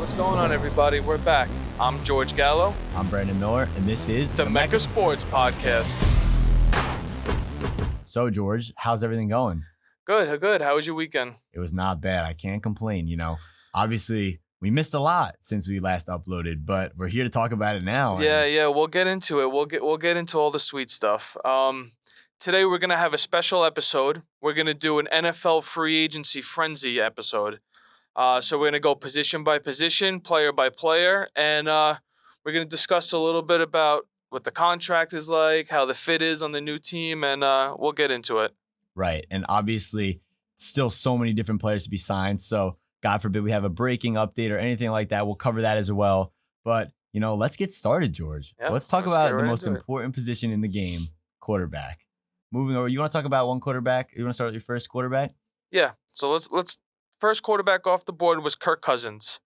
What's going on, everybody? We're back. I'm George Gallo. I'm Brandon Miller, and this is the Mecca Sports Podcast. So, George, how's everything going? Good. How was your weekend? It was not bad. I can't complain. Obviously, we missed a lot since we last uploaded, but we're here to talk about it now. Yeah. We'll get into it. We'll get into all the sweet stuff. Today we're gonna have a special episode. We're gonna do an NFL free agency frenzy episode. So we're gonna go position by position, player by player, and we're gonna discuss a little bit about what the contract is like, how the fit is on the new team, and we'll get into it. Right. And obviously, still so many different players to be signed. So, God forbid we have a breaking update or anything like that. We'll cover that as well. But, let's get started, George. Yeah, let's talk let's about get the right most into it. important position in the game, quarterback. Moving over, you want to talk about one quarterback? You want to start with your first quarterback? Yeah. So let's first quarterback off the board was Kirk Cousins.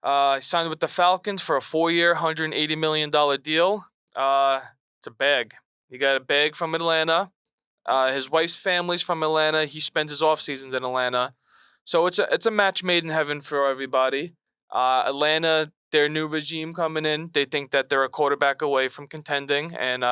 He signed with the Falcons for a 4-year, $180 million deal. It's a bag. He got a bag from Atlanta. His wife's family's from Atlanta. He spent his off seasons in Atlanta. So it's a match made in heaven for everybody. Atlanta, their new regime coming in, they think that they're a quarterback away from contending and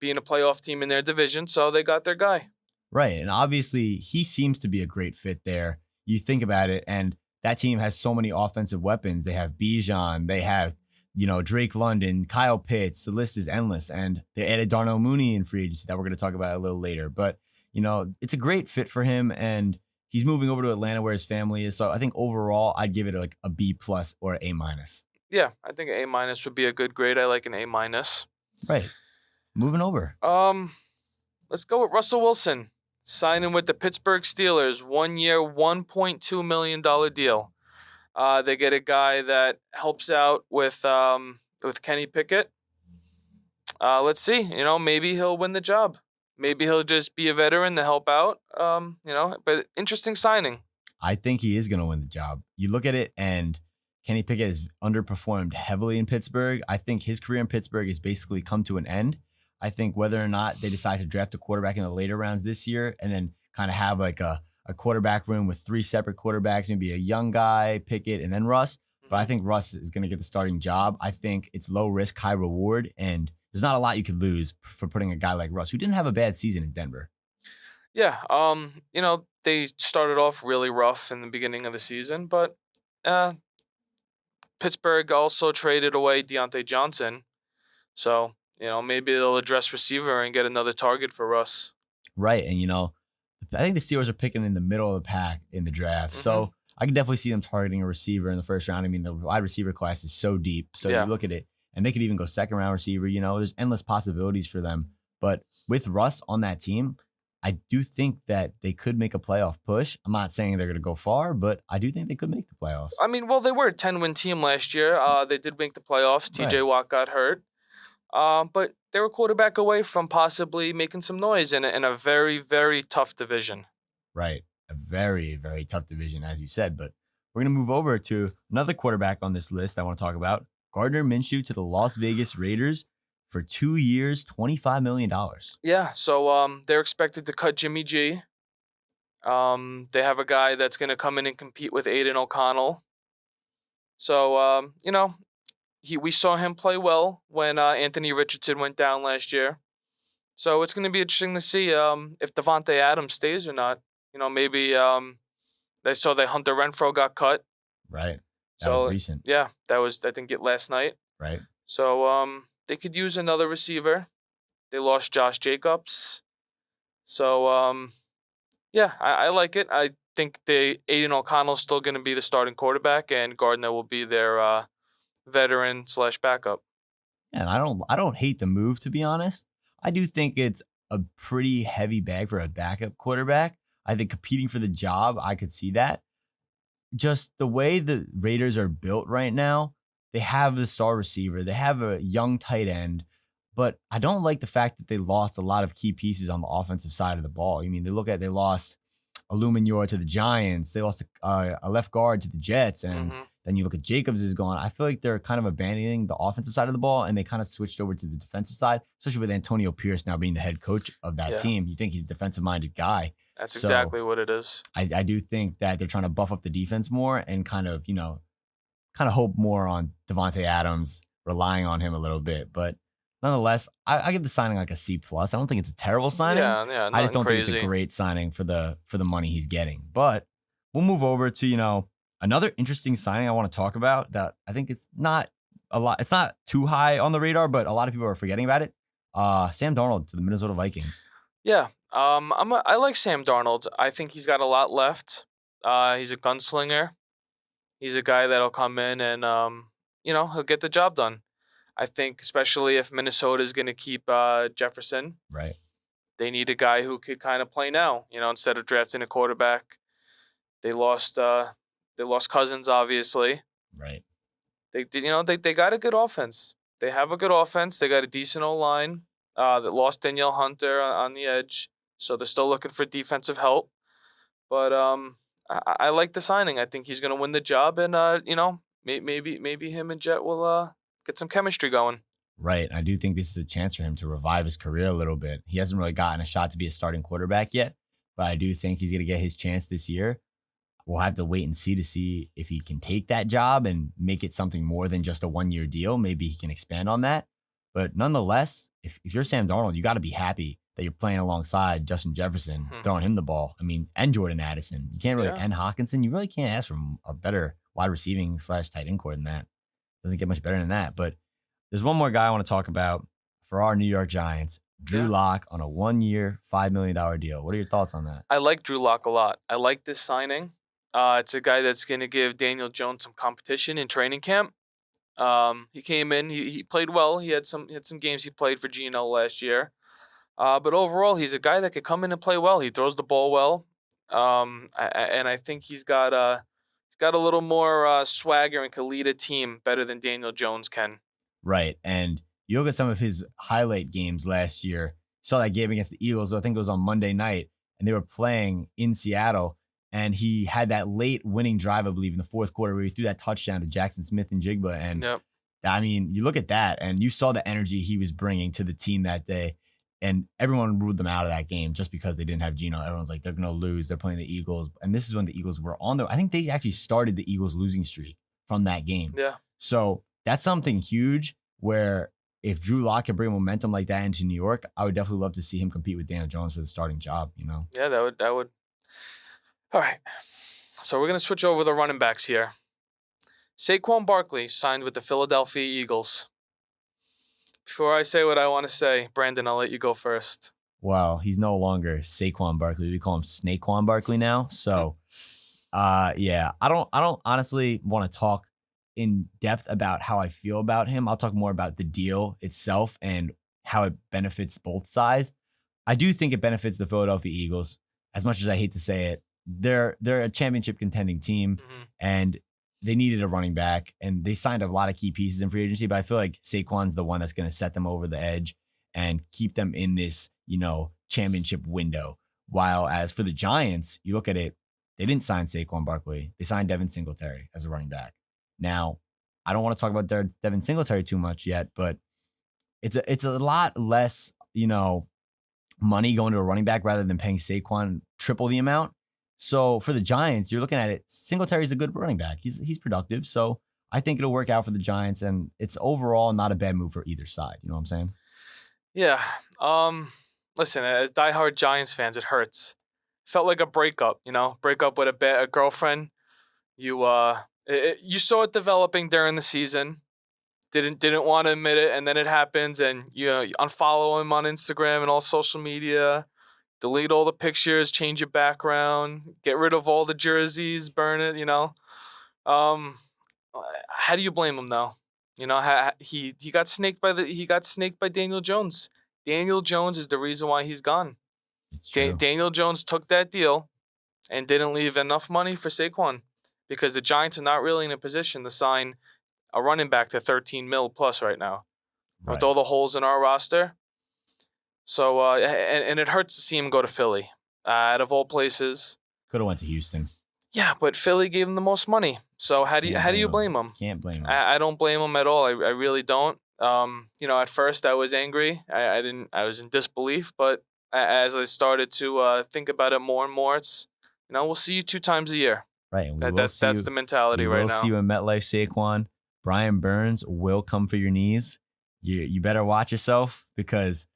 being a playoff team in their division. So they got their guy. Right. And obviously, he seems to be a great fit there. You think about it, and that team has so many offensive weapons. They have Bijan. They have, Drake London, Kyle Pitts. The list is endless. And they added Darnell Mooney in free agency that we're going to talk about a little later. But, it's a great fit for him. And he's moving over to Atlanta where his family is. So I think overall, I'd give it like a B+ or A-. Yeah, I think an A- would be a good grade. I like an A-. Right. Moving over. Let's go with Russell Wilson. Signing with the Pittsburgh Steelers, 1 year, $1.2 million deal. They get a guy that helps out with Kenny Pickett. Let's see. Maybe he'll win the job. Maybe he'll just be a veteran to help out. But interesting signing. I think he is going to win the job. You look at it, and Kenny Pickett has underperformed heavily in Pittsburgh. I think his career in Pittsburgh has basically come to an end. I think whether or not they decide to draft a quarterback in the later rounds this year and then kind of have like a quarterback room with 3 separate quarterbacks, maybe a young guy, Pickett, and then Russ. But I think Russ is going to get the starting job. I think it's low risk, high reward, and there's not a lot you could lose for putting a guy like Russ, who didn't have a bad season in Denver. Yeah, they started off really rough in the beginning of the season, but Pittsburgh also traded away Deontay Johnson. So, maybe they'll address receiver and get another target for Russ. Right, and I think the Steelers are picking in the middle of the pack in the draft. Mm-hmm. So I can definitely see them targeting a receiver in the first round. I mean, the wide receiver class is so deep. So You look at it, and they could even go second round receiver. There's endless possibilities for them. But with Russ on that team, I do think that they could make a playoff push. I'm not saying they're going to go far, but I do think they could make the playoffs. I mean, well, they were a 10-win team last year. They did make the playoffs. TJ Watt got hurt. But they were quarterback away from possibly making some noise in a very, very tough division. Right. A very, very tough division, as you said. But we're going to move over to another quarterback on this list I want to talk about. Gardner Minshew to the Las Vegas Raiders for 2 years, $25 million. Yeah. So they're expected to cut Jimmy G. They have a guy that's going to come in and compete with Aiden O'Connell. So, we saw him play well when Anthony Richardson went down last year. So it's going to be interesting to see if Devontae Adams stays or not. Maybe they saw that Hunter Renfrow got cut. Right. That was recent. Yeah, that was, I think, last night. Right. So they could use another receiver. They lost Josh Jacobs. So, I like it. I think Aiden O'Connell's still going to be the starting quarterback, and Gardner will be their veteran / backup. And I don't hate the move, to be honest. I do think it's a pretty heavy bag for a backup quarterback. I think competing for the job, I could see that. Just the way the Raiders are built right now, they have the star receiver, they have a young tight end, but I don't like the fact that they lost a lot of key pieces on the offensive side of the ball. I mean, they lost Illuminor to the Giants, they lost a left guard to the Jets, and then you look at Jacobs is gone. I feel like they're kind of abandoning the offensive side of the ball, and they kind of switched over to the defensive side, especially with Antonio Pierce now being the head coach of that team. You think he's a defensive-minded guy. That's exactly what it is. I do think that they're trying to buff up the defense more and kind of, kind of hope more on Devontae Adams, relying on him a little bit. But nonetheless, I give the signing like a C plus. I don't think it's a terrible signing. Yeah, yeah, I just nothing don't think it's a crazy. great signing for the money he's getting. But we'll move over to, another interesting signing I want to talk about that I think it's not a lot. It's not too high on the radar, but a lot of people are forgetting about it. Sam Darnold to the Minnesota Vikings. Yeah. I like Sam Darnold. I think he's got a lot left. He's a gunslinger. He's a guy that'll come in and he'll get the job done. I think especially if Minnesota is going to keep Jefferson, Right. they need a guy who could kind of play now. Instead of drafting a quarterback, they lost Cousins obviously. Right. They got a good offense. They have a good offense. They got a decent O line. That lost Danielle Hunter on the edge, so they're still looking for defensive help. But I like the signing. I think he's gonna win the job, and maybe him and Jet will get some chemistry going. Right. I do think this is a chance for him to revive his career a little bit. He hasn't really gotten a shot to be a starting quarterback yet, but I do think he's going to get his chance this year. We'll have to wait and see if he can take that job and make it something more than just a 1 year deal. Maybe he can expand on that. But nonetheless, if you're Sam Darnold, you got to be happy that you're playing alongside Justin Jefferson, Hmm. throwing him the ball. I mean, and Jordan Addison. You can't really, Yeah. and Hawkinson. You really can't ask for a better wide receiving / tight end core than that. Doesn't get much better than that. But there's one more guy I want to talk about for our New York Giants, Drew Yeah. Lock on a 1 year, $5 million deal. What are your thoughts on that? I like Drew Lock a lot. I like this signing. It's a guy that's going to give Daniel Jones some competition in training camp. He came in. He played well. He had some games he played for Geno last year. But overall, he's a guy that could come in and play well. He throws the ball well. And I think he's got a little more swagger and can lead a team better than Daniel Jones can. Right. And you look at some of his highlight games last year. Saw that game against the Eagles. I think it was on Monday night, and they were playing in Seattle. And he had that late winning drive, I believe, in the fourth quarter where he threw that touchdown to Jackson Smith and Jigba. And Yep. I mean, you look at that and you saw the energy he was bringing to the team that day. And everyone ruled them out of that game just because they didn't have Geno. Everyone's like, they're going to lose. They're playing the Eagles. And this is when the Eagles were on I think they actually started the Eagles losing streak from that game. Yeah. So that's something huge where if Drew Lock can bring momentum like that into New York, I would definitely love to see him compete with Daniel Jones for the starting job, Yeah, that would. All right. So we're gonna switch over the running backs here. Saquon Barkley signed with the Philadelphia Eagles. Before I say what I want to say, Brandon, I'll let you go first. Well, he's no longer Saquon Barkley. We call him Snakequan Barkley now. So, yeah, I don't honestly want to talk in depth about how I feel about him. I'll talk more about the deal itself and how it benefits both sides. I do think it benefits the Philadelphia Eagles. As much as I hate to say it, they're a championship contending team, Mhm. and they needed a running back, and they signed a lot of key pieces in free agency. But I feel like Saquon's the one that's going to set them over the edge and keep them in this, championship window. While as for the Giants, you look at it, they didn't sign Saquon Barkley. They signed Devin Singletary as a running back. Now, I don't want to talk about Devin Singletary too much yet, but it's a lot less, money going to a running back rather than paying Saquon triple the amount. So for the Giants, you're looking at it, Singletary's a good running back. He's productive. So I think it'll work out for the Giants, and it's overall not a bad move for either side. You know what I'm saying? Yeah. Listen, as diehard Giants fans, it hurts. Felt like a breakup, breakup with a girlfriend. You saw it developing during the season. Didn't want to admit it, and then it happens, and you unfollow him on Instagram and all social media. Delete all the pictures, change your background, get rid of all the jerseys, burn it. How do you blame him though? He got snaked by Daniel Jones. Daniel Jones is the reason why he's gone. It's true. Daniel Jones took that deal and didn't leave enough money for Saquon because the Giants are not really in a position to sign a running back to 13 mil plus right now Right. with all the holes in our roster. So and it hurts to see him go to Philly, out of all places. Could have went to Houston. Yeah, but Philly gave him the most money. So how do you blame him? Can't blame him. I don't blame him at all. I really don't. At first I was angry. I was in disbelief, but as I started to think about it more and more, it's we'll see you 2 times a year. Right. And That's the mentality we right will now. see you in MetLife, Saquon. Brian Burns will come for your knees. You better watch yourself because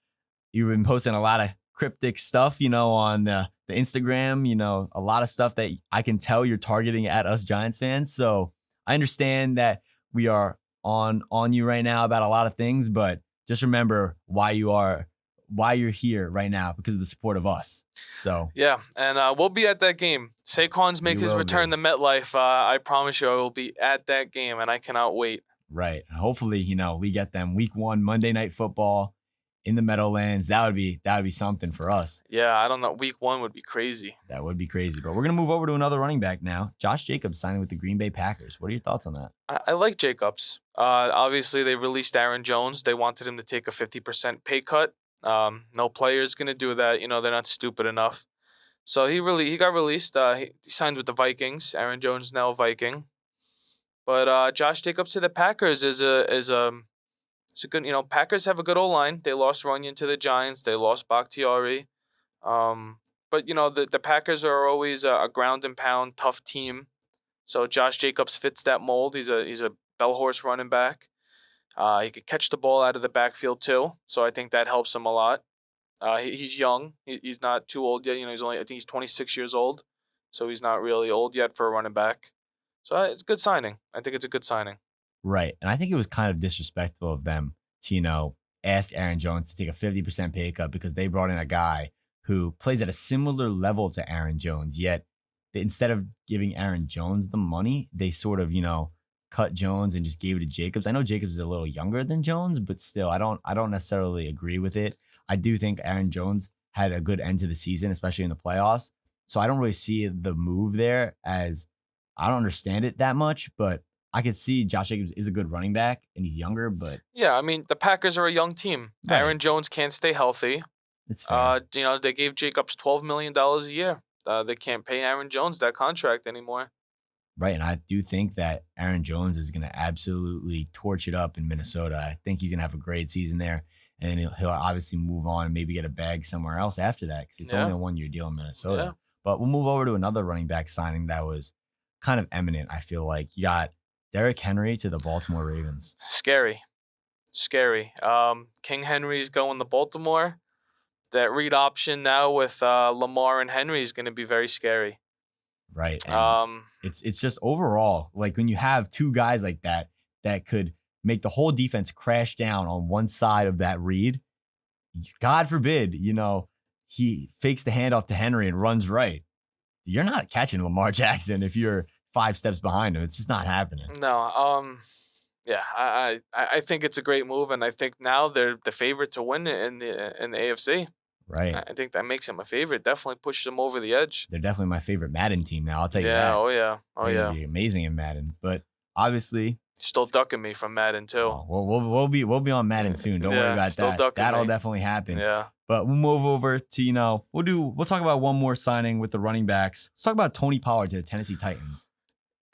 you've been posting a lot of cryptic stuff, on the Instagram, a lot of stuff that I can tell you're targeting at us Giants fans. So I understand that we are on you right now about a lot of things, but just remember why you're here right now because of the support of us. So Yeah, and we'll be at that game. Saquon's make You his will return be. to MetLife. I promise you, I will be at that game, and I cannot wait. right. Hopefully, we get them week 1 Monday Night Football in the Meadowlands. That would be something for us. Yeah, I don't know. Week 1 would be crazy. That would be crazy. But we're going to move over to another running back now. Josh Jacobs signing with the Green Bay Packers. What are your thoughts on that? I like Jacobs. Obviously, they released Aaron Jones. They wanted him to take a 50% pay cut. No player is going to do that. They're not stupid enough. So he got released. He signed with the Vikings. Aaron Jones now a Viking. But Josh Jacobs to the Packers is a good. Packers have a good O line. They lost Runyon to the Giants. They lost Bakhtiari. But the Packers are always a ground and pound tough team. So Josh Jacobs fits that mold. He's a bell horse running back. He could catch the ball out of the backfield too. So I think that helps him a lot. He's young. He's not too old yet. I think he's 26 years old. So he's not really old yet for a running back. So it's a good signing. I think it's a good signing. Right. And I think it was kind of disrespectful of them to, ask Aaron Jones to take a 50% pay cut because they brought in a guy who plays at a similar level to Aaron Jones. Yet instead of giving Aaron Jones the money, they sort of, cut Jones and just gave it to Jacobs. I know Jacobs is a little younger than Jones, but still, I don't necessarily agree with it. I do think Aaron Jones had a good end to the season, especially in the playoffs. So I don't really see the move there as I don't understand it that much, but I could see Josh Jacobs is a good running back and he's younger, but Yeah, I mean, the Packers are a young team. Right. Aaron Jones can't stay healthy. it's fair. They gave Jacobs $12 million a year. They can't pay Aaron Jones that contract anymore. Right. And I do think that Aaron Jones is going to absolutely torch it up in Minnesota. I think he's going to have a great season there. And then he'll obviously move on and maybe get a bag somewhere else after that because it's Yeah. only a 1-year deal in Minnesota. Yeah. But we'll move over to another running back signing that was kind of eminent, I feel like. You got Derrick Henry to the Baltimore Ravens. Scary. King Henry's going to Baltimore. That read option now with Lamar and Henry is going to be very scary. Right. And it's just overall, like when you have two guys like that could make the whole defense crash down on one side of that read, God forbid, he fakes the handoff to Henry and runs right. You're not catching Lamar Jackson if you're 5 steps behind him. It's just not happening. No. Yeah. I think it's a great move, and I think now they're the favorite to win it in the AFC. Right. I think that makes him a favorite. Definitely pushes him over the edge. They're definitely my favorite Madden team now. I'll tell you Yeah. that. Oh yeah. They're gonna be amazing in Madden. But obviously, Still ducking me from Madden too. we'll be on Madden soon. Don't worry Yeah, about still that. ducking That'll me. definitely happen. Yeah. But we'll move over to, we'll talk about one more signing with the running backs. Let's talk about Tony Pollard to the Tennessee Titans.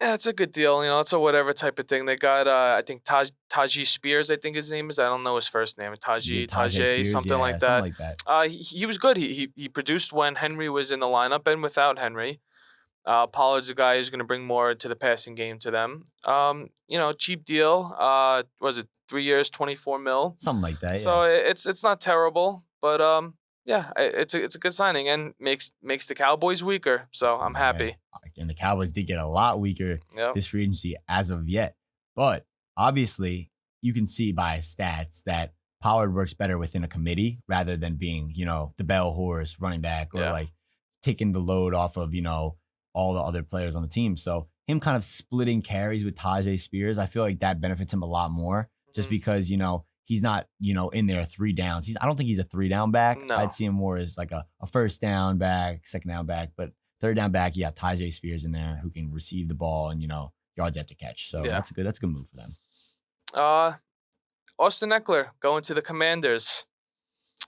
Yeah, it's a good deal. It's a whatever type of thing. They got, I think, Tajee Spears, I think his name is. I don't know his first name. Tajee, Spears, something like that. He was good. He produced when Henry was in the lineup and without Henry. Pollard's a guy who's going to bring more to the passing game to them. Cheap deal. Was it 3 years, $24 million? Something like that. So it's not terrible, but yeah, it's a good signing and makes the Cowboys weaker. So I'm happy. And the Cowboys did get a lot weaker Yep. this free agency as of yet. But obviously, you can see by stats that Pollard works better within a committee rather than being, the bell horse running back or Yeah. like taking the load off of, all the other players on the team. So him kind of splitting carries with Tajee Spears, I feel like that benefits him a lot more just Mhm. because, he's not, in there 3 downs. I don't think he's a 3-down back. No. I'd see him more as like a first down back, second down back, but third down back, you got Tajee Spears in there who can receive the ball and, yards after catch. So Yeah. that's a good move for them. Austin Eckler going to the Commanders.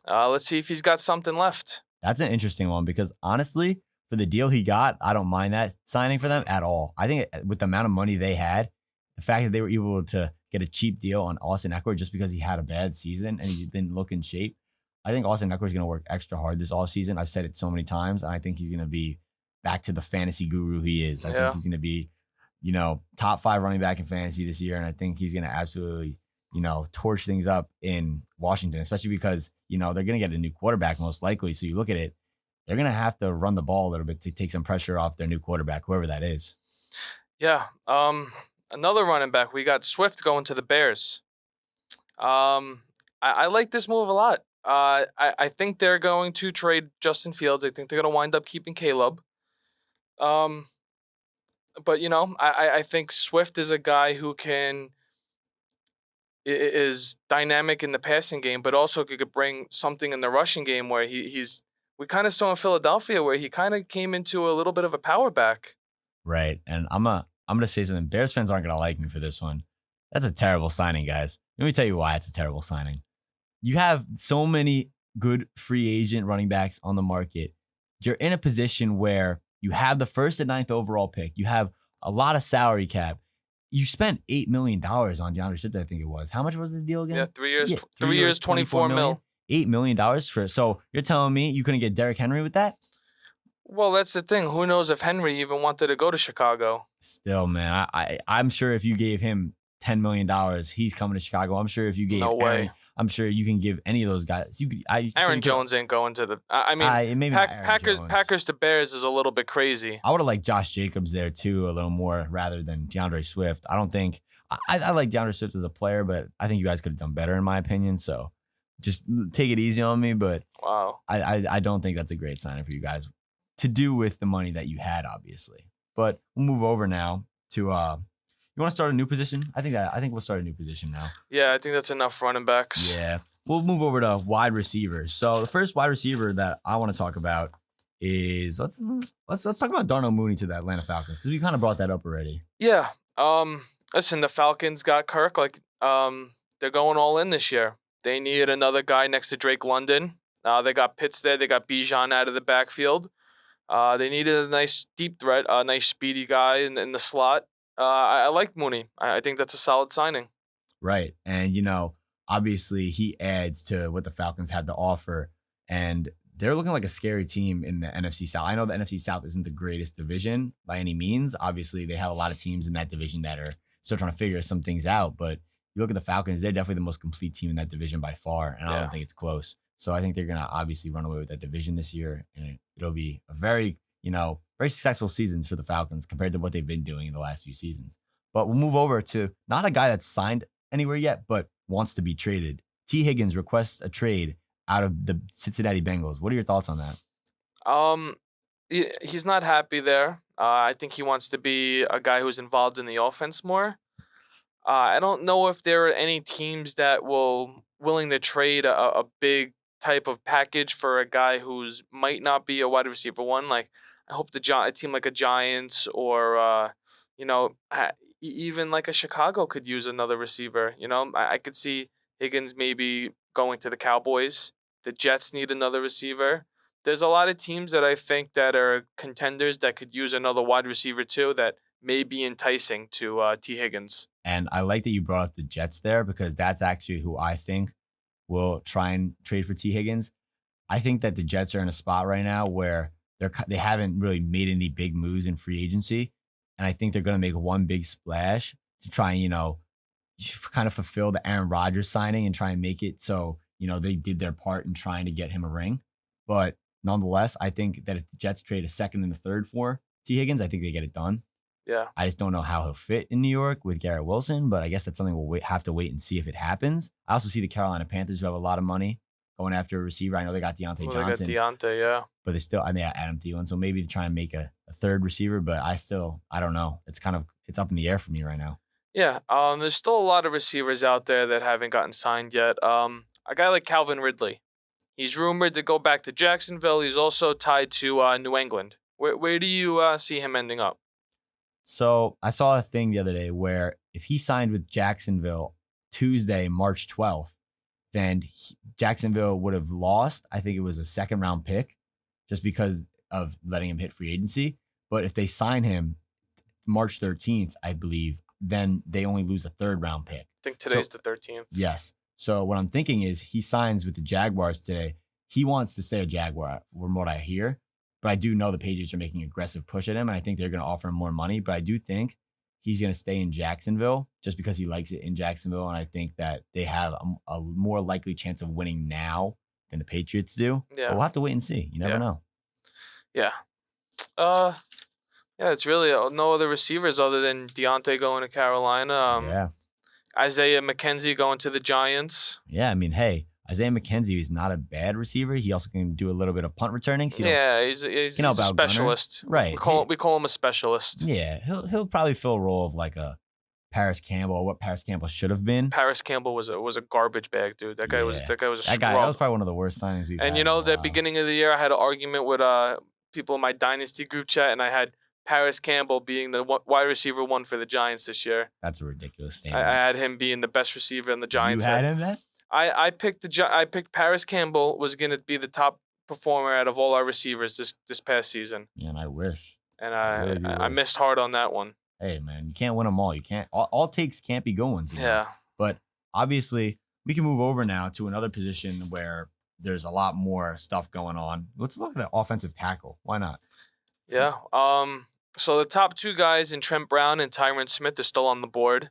Let's see if he's got something left. That's an interesting one because honestly, for the deal he got, I don't mind that signing for them at all. I think with the amount of money they had, the fact that they were able to get a cheap deal on Austin Eckler just because he had a bad season and he didn't look in shape, I think Austin Eckler is going to work extra hard this offseason. I've said it so many times, and I think he's going to be back to the fantasy guru he is. I think Yeah. he's going to be, top 5 running back in fantasy this year. And I think he's going to absolutely, torch things up in Washington, especially because, they're going to get a new quarterback most likely. So you look at it, they're going to have to run the ball a little bit to take some pressure off their new quarterback, whoever that is. Yeah. Another running back. We got Swift going to the Bears. I like this move a lot. I think they're going to trade Justin Fields. I think they're going to wind up keeping Caleb. But I think Swift is a guy who is dynamic in the passing game, but also could bring something in the rushing game where we kind of saw in Philadelphia where he kind of came into a little bit of a power back. Right. And I'm gonna say something. Bears fans aren't gonna like me for this one. That's a terrible signing, guys. Let me tell you why it's a terrible signing. You have so many good free agent running backs on the market. You're in a position where you have the 1st and 9th overall pick. You have a lot of salary cap. You spent $8 million on DeAndre Swift, I think it was. How much was this deal again? Yeah, 3 years. 3 years, 24 mil. $8 million for. So you're telling me you couldn't get Derrick Henry with that? Well, that's the thing. Who knows if Henry even wanted to go to Chicago? Still, man, I'm sure if you gave him $10 million, he's coming to Chicago. I'm sure if you gave No way. Aaron, I'm sure you can give any of those guys. Aaron Jones ain't going to the. Maybe not Aaron Jones. Packers to Bears is a little bit crazy. I would have liked Josh Jacobs there too, a little more rather than DeAndre Swift. I don't think I like DeAndre Swift as a player, but I think you guys could have done better in my opinion. So just take it easy on me. But Wow. I don't think that's a great sign for you guys to do with the money that you had, obviously. But we'll move over now to you want to start a new position? I think we'll start a new position now. Yeah, I think that's enough running backs. Yeah. We'll move over to wide receivers. So the first wide receiver that I want to talk about is let's talk about Darnell Mooney to the Atlanta Falcons because we kind of brought that up already. Yeah. Listen, the Falcons got Kirk. They're going all in this year. They need another guy next to Drake London. They got Pitts there. They got Bijan out of the backfield. They needed a nice deep threat, a nice speedy guy in the slot. I like Mooney. I think that's a solid signing. Right. And, obviously he adds to what the Falcons had to offer. And they're looking like a scary team in the NFC South. I know the NFC South isn't the greatest division by any means. Obviously, they have a lot of teams in that division that are still trying to figure some things out. But you look at the Falcons, they're definitely the most complete team in that division by far. And I don't think it's close. So I think they're going to obviously run away with that division this year. And it'll be a very, very successful season for the Falcons compared to what they've been doing in the last few seasons. But we'll move over to not a guy that's signed anywhere yet, but wants to be traded. T. Higgins requests a trade out of the Cincinnati Bengals. What are your thoughts on that? He's not happy there. I think he wants to be a guy who's involved in the offense more. I don't know if there are any teams that willing to trade a big type of package for a guy who's might not be a wide receiver one. Like I hope a team like a Giants or even like a Chicago could use another receiver. I could see Higgins maybe going to the Cowboys. The Jets need another receiver. There's a lot of teams that I think that are contenders that could use another wide receiver too that may be enticing to T. Higgins. And I like that you brought up the Jets there because that's actually who I think will try and trade for T. Higgins. I think that the Jets are in a spot right now where they haven't really made any big moves in free agency. And I think they're going to make one big splash to try and, kind of fulfill the Aaron Rodgers signing and try and make it so, they did their part in trying to get him a ring. But nonetheless, I think that if the Jets trade a second and a third for T. Higgins, I think they get it done. Yeah. I just don't know how he'll fit in New York with Garrett Wilson, but I guess that's something we'll have to wait and see if it happens. I also see the Carolina Panthers who have a lot of money going after a receiver. I know they got Deontay Johnson. They got Deontay, yeah. But they still, they got Adam Thielen. So maybe try and make a third receiver, but I don't know. It's up in the air for me right now. Yeah. There's still a lot of receivers out there that haven't gotten signed yet. A guy like Calvin Ridley. He's rumored to go back to Jacksonville. He's also tied to New England. Where do you see him ending up? So I saw a thing the other day where if he signed with Jacksonville Tuesday, March 12th, then Jacksonville would have lost. I think it was a second round pick just because of letting him hit free agency. But if they sign him March 13th, I believe, then they only lose a third round pick. I think today's the 13th. Yes. So what I'm thinking is he signs with the Jaguars today. He wants to stay a Jaguar from what I hear. But I do know the Patriots are making an aggressive push at him, and I think they're going to offer him more money. But I do think he's going to stay in Jacksonville just because he likes it in Jacksonville, and I think that they have a more likely chance of winning now than the Patriots do. Yeah. But we'll have to wait and see. You never know. Yeah. Yeah, it's really no other receivers other than Deontay going to Carolina. Yeah. Isaiah McKenzie going to the Giants. Yeah, I mean, hey, Isaiah McKenzie is not a bad receiver. He also can do a little bit of punt returning. So he's a specialist. Right. We call him a specialist. Yeah, he'll probably fill a role of like a Paris Campbell, or what Paris Campbell should have been. Paris Campbell was a garbage bag, dude. That guy was a scrub. That was probably one of the worst signings we've had. And the beginning of the year, I had an argument with people in my Dynasty group chat, and I had Paris Campbell being the wide receiver 1 for the Giants this year. That's a ridiculous statement. I had him being the best receiver in the Giants. You had him then? I picked Paris Campbell was going to be the top performer out of all our receivers this past season. Yeah, and I wish. And I missed hard on that one. Hey, man, you can't win them all. You can't. All takes can't be good ones. Yeah. But obviously, we can move over now to another position where there's a lot more stuff going on. Let's look at the offensive tackle. Why not? Yeah. So the top 2 guys in Trent Brown and Tyron Smith are still on the board.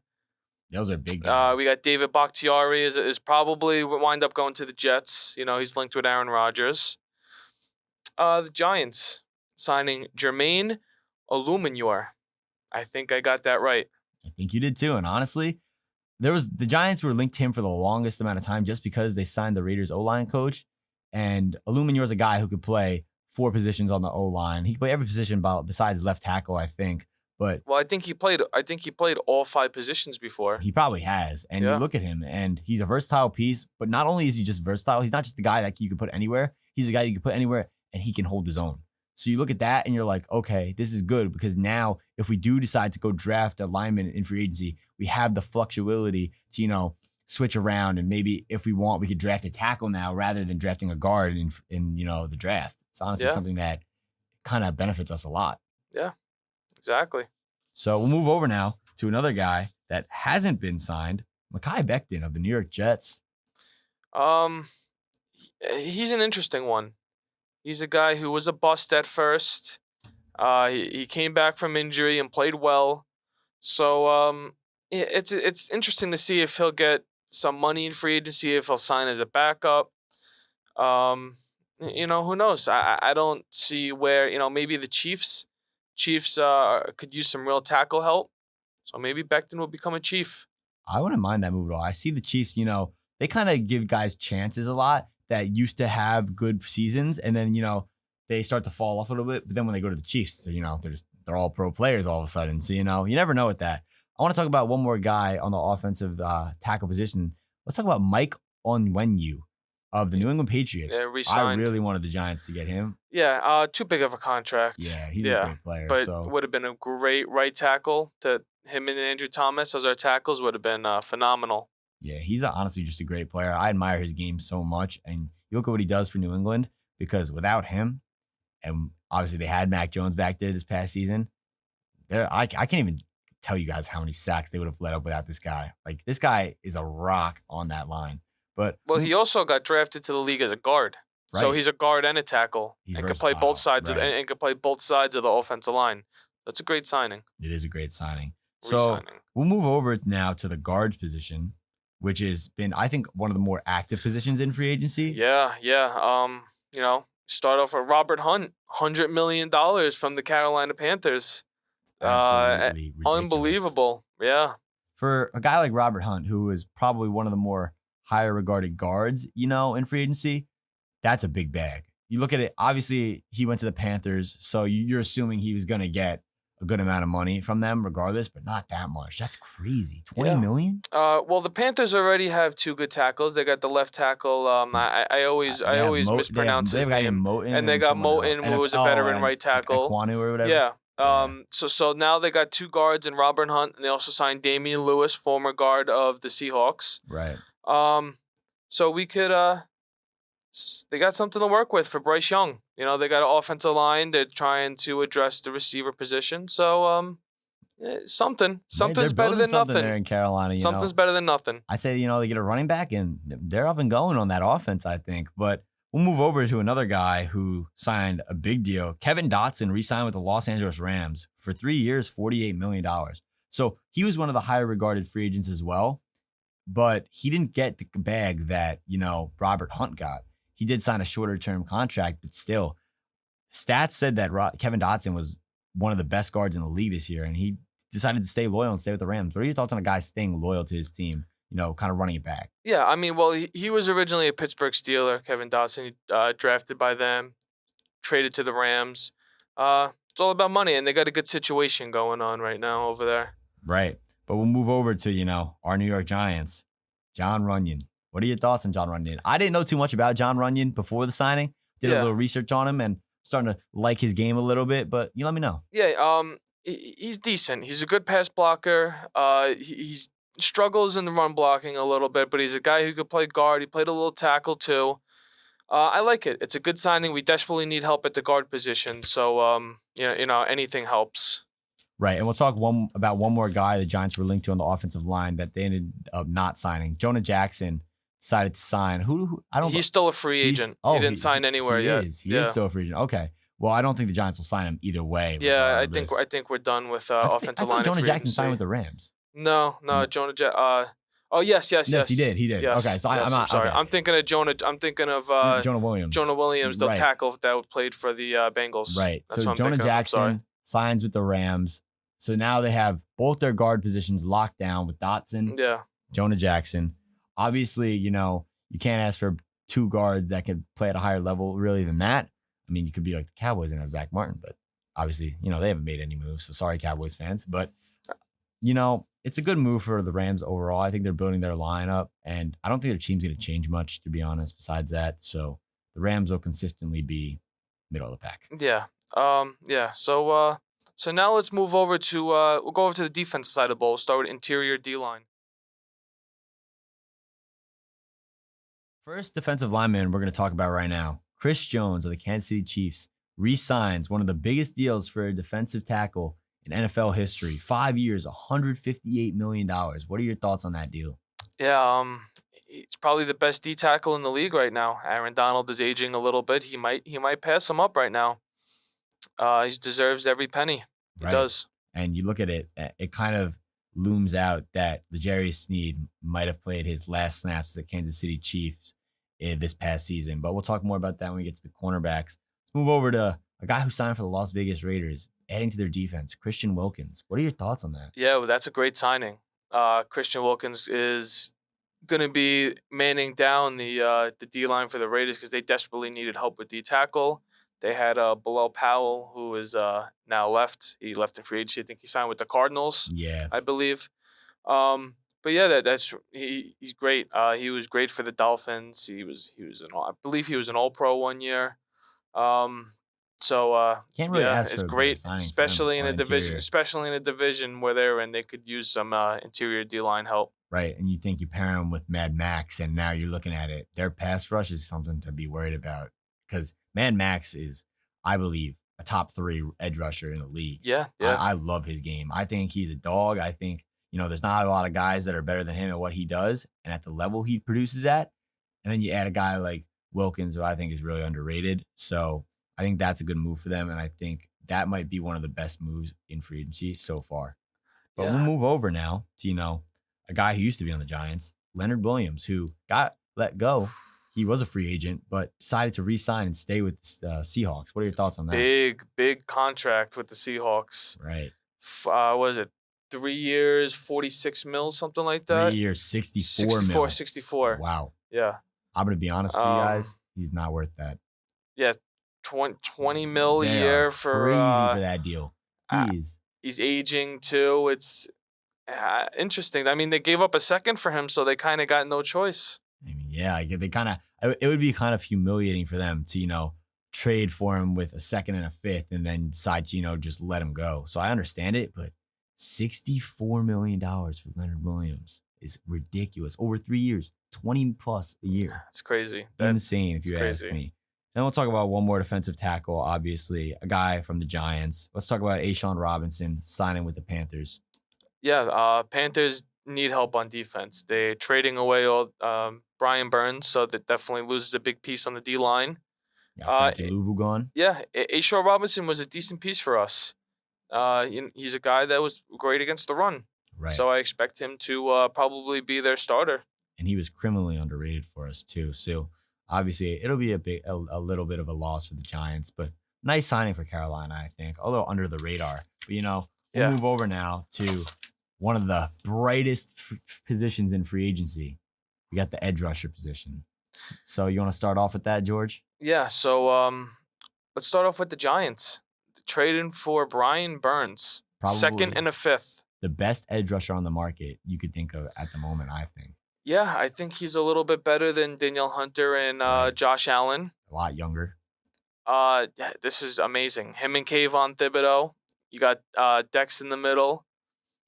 Those are big guys. We got David Bakhtiari is probably wind up going to the Jets. He's linked with Aaron Rodgers. The Giants signing Jermaine Oluminor. I think I got that right. I think you did too. And honestly, the Giants were linked to him for the longest amount of time just because they signed the Raiders O-line coach. And Oluminor is a guy who could play 4 positions on the O-line. He could play every position besides left tackle, I think. But I think he played all 5 positions before. He probably has. And you look at him, and he's a versatile piece. But not only is he just versatile, he's not just the guy that you can put anywhere. He's a guy you can put anywhere, and he can hold his own. So you look at that, and you're like, okay, this is good because now if we do decide to go draft a lineman in free agency, we have the flexibility to switch around, and maybe if we want, we could draft a tackle now rather than drafting a guard in the draft. It's honestly something that kind of benefits us a lot. Yeah. Exactly. So we'll move over now to another guy that hasn't been signed, Mekhi Becton of the New York Jets. He's an interesting one. He's a guy who was a bust at first. He came back from injury and played well. So it's interesting to see if he'll get some money in free agency, if he'll sign as a backup. Who knows? I don't see where maybe the Chiefs could use some real tackle help. So maybe Becton will become a Chief. I wouldn't mind that move at all. I see the Chiefs, they kind of give guys chances a lot that used to have good seasons. And then, they start to fall off a little bit. But then when they go to the Chiefs, they're all pro players all of a sudden. So, you never know with that. I want to talk about one more guy on the offensive tackle position. Let's talk about Mike Onwenu of the New England Patriots. Yeah, re-signed. I really wanted the Giants to get him. Yeah, too big of a contract. Yeah, he's a great player. But would have been a great right tackle. To him and Andrew Thomas as our tackles would have been phenomenal. Yeah, he's honestly just a great player. I admire his game so much. And you look at what he does for New England, because without him, and obviously they had Mac Jones back there this past season, I can't even tell you guys how many sacks they would have let up without this guy. Like, this guy is a rock on that line. But he also got drafted to the league as a guard. Right. So he's a guard and a tackle. He's and can play both sides and can play both sides of the offensive line. That's a great signing. It is a great signing. So we'll move over now to the guards position, which has been, I think, one of the more active positions in free agency. Yeah. Start off with Robert Hunt, $100 million from the Carolina Panthers. Absolutely ridiculous. Unbelievable. Yeah. For a guy like Robert Hunt, who is probably one of the more higher regarded guards, in free agency, that's a big bag. You look at it, obviously he went to the Panthers, so you're assuming he was going to get a good amount of money from them regardless, but not that much. That's crazy. $20 million? Well, the Panthers already have 2 good tackles. They got the left tackle. I always mispronounce his name. And they got Moten, who was a veteran right tackle. Ekwonu or whatever. Yeah. So now they got 2 guards in Robert Hunt, and they also signed Damian Lewis, former guard of the Seahawks. Right. So we could they got something to work with for Bryce Young. They got an offensive line. They're trying to address the receiver position. So something's better than nothing there in Carolina. Something's better than nothing. I say, they get a running back and they're up and going on that offense, I think. But We'll move over to another guy who signed a big deal. Kevin Dotson re-signed with the Los Angeles Rams for 3 years, $48 million. So he was one of the higher regarded free agents as well, but he didn't get the bag that, Robert Hunt got. He did sign a shorter term contract, but still, stats said that Kevin Dotson was one of the best guards in the league this year, and he decided to stay loyal and stay with the Rams. What are your thoughts on a guy staying loyal to his team, kind of running it back? Yeah, I mean, well, he was originally a Pittsburgh Steeler, Kevin Dotson, drafted by them, traded to the Rams. It's all about money, and they got a good situation going on right now over there. Right. But we'll move over to, our New York Giants, Jon Runyan. What are your thoughts on Jon Runyan? I didn't know too much about Jon Runyan before the signing. Did a little research on him and starting to like his game a little bit, but you let me know. Yeah, he's decent. He's a good pass blocker. He struggles in the run blocking a little bit, but he's a guy who could play guard. He played a little tackle too. I like it. It's a good signing. We desperately need help at the guard position, so anything helps. Right, and we'll talk about one more guy the Giants were linked to on the offensive line that they ended up not signing. Jonah Jackson decided to sign. He's still a free agent. He didn't sign anywhere yet. He is still a free agent. Okay. Well, I don't think the Giants will sign him either way. Yeah, I think we're done with offensive line. Jonah Jackson signed with the Rams. No, Jonah Jackson. Oh yes. Yes, he did. Yes, okay, so I'm sorry. Okay. I'm thinking of Jonah. I'm thinking of Jonah Williams. Jonah Williams, the tackle that played for the Bengals. Right. That's so Jonah Jackson signs with the Rams. So now they have both their guard positions locked down with Dotson. Yeah. Jonah Jackson. Obviously, you can't ask for two guards that could play at a higher level really than that. I mean, you could be like the Cowboys and have Zach Martin, but obviously, they haven't made any moves. So sorry, Cowboys fans. But, it's a good move for the Rams overall. I think they're building their lineup, and I don't think their team's going to change much, to be honest, besides that. So the Rams will consistently be middle of the pack. Yeah. Yeah. So now let's move over to we'll go over to the defense side of the ball. We'll start with interior D-line. First defensive lineman we're going to talk about right now, Chris Jones of the Kansas City Chiefs, re-signs one of the biggest deals for a defensive tackle in NFL history. 5 years, $158 million. What are your thoughts on that deal? Yeah, he's probably the best D tackle in the league right now. Aaron Donald is aging a little bit. He might pass him up right now. He deserves every penny. He does. And you look at it, it kind of looms out that L'Jarius Sneed might have played his last snaps as a Kansas City Chiefs this past season. But we'll talk more about that when we get to the cornerbacks. Let's move over to a guy who signed for the Las Vegas Raiders, adding to their defense, Christian Wilkins. What are your thoughts on that? Yeah, well, that's a great signing. Christian Wilkins is going to be manning down the D-line for the Raiders because they desperately needed help with D tackle. They had Bilal Powell, who is now left. He left in free agency. I think he signed with the Cardinals. Yeah, I believe. But yeah, he's great. He was great for the Dolphins. I believe he was an All-Pro 1 year. Can't really ask it's for great, especially in a interior. division where they're in. They could use some interior D-line help. Right, and you think you pair them with Mad Max, and now you're looking at it. Their pass rush is something to be worried about because Mad Max is, I believe, a top 3 edge rusher in the league. Yeah. I love his game. I think he's a dog. I think, there's not a lot of guys that are better than him at what he does and at the level he produces at. And then you add a guy like Wilkins, who I think is really underrated. So I think that's a good move for them, and I think that might be one of the best moves in free agency so far. But we'll move over now to, a guy who used to be on the Giants, Leonard Williams, who got let go. He was a free agent, but decided to re-sign and stay with the Seahawks. What are your thoughts on that? Big contract with the Seahawks. Right. What is it? 3 years, 46 mil, something like that? 3 years, 64 64. Wow. Yeah. I'm going to be honest with you guys. He's not worth that. Yeah. 20 mil a They year are crazy for that deal. He's aging too. It's interesting. I mean, they gave up a second for him, so they kind of got no choice. I mean, yeah, they kind of. It would be kind of humiliating for them to trade for him with a second and a fifth, and then decide to just let him go. So I understand it, but $64 million for Leonard Williams is ridiculous. Over 3 years, 20 plus a year. It's crazy. Insane, if you ask me. Then we'll talk about one more defensive tackle, obviously, a guy from the Giants. Let's talk about A'Shawn Robinson signing with the Panthers. Yeah, Panthers need help on defense. They're trading away all Brian Burns, so that definitely loses a big piece on the D line. Got Uh, Fanti Louvu gone. yeah, Shaw Robinson was a decent piece for us. He's a guy that was great against the run, Right. so I expect him to probably be their starter. And he was criminally underrated for us too. So obviously it'll be a little bit of a loss for the Giants, but nice signing for Carolina, I think, although under the radar. But we'll Yeah. move over now to one of the brightest positions in free agency. We got the edge rusher position. So you want to start off with that, George? Yeah, so let's start off with the Giants. Trading for Brian Burns, second Probably and a fifth. the best edge rusher on the market you could think of at the moment, I think. Yeah, I think he's a little bit better than Danielle Hunter and Right. Josh Allen. A lot younger. This is amazing. Him and Kayvon Thibodeau. You got Dex in the middle.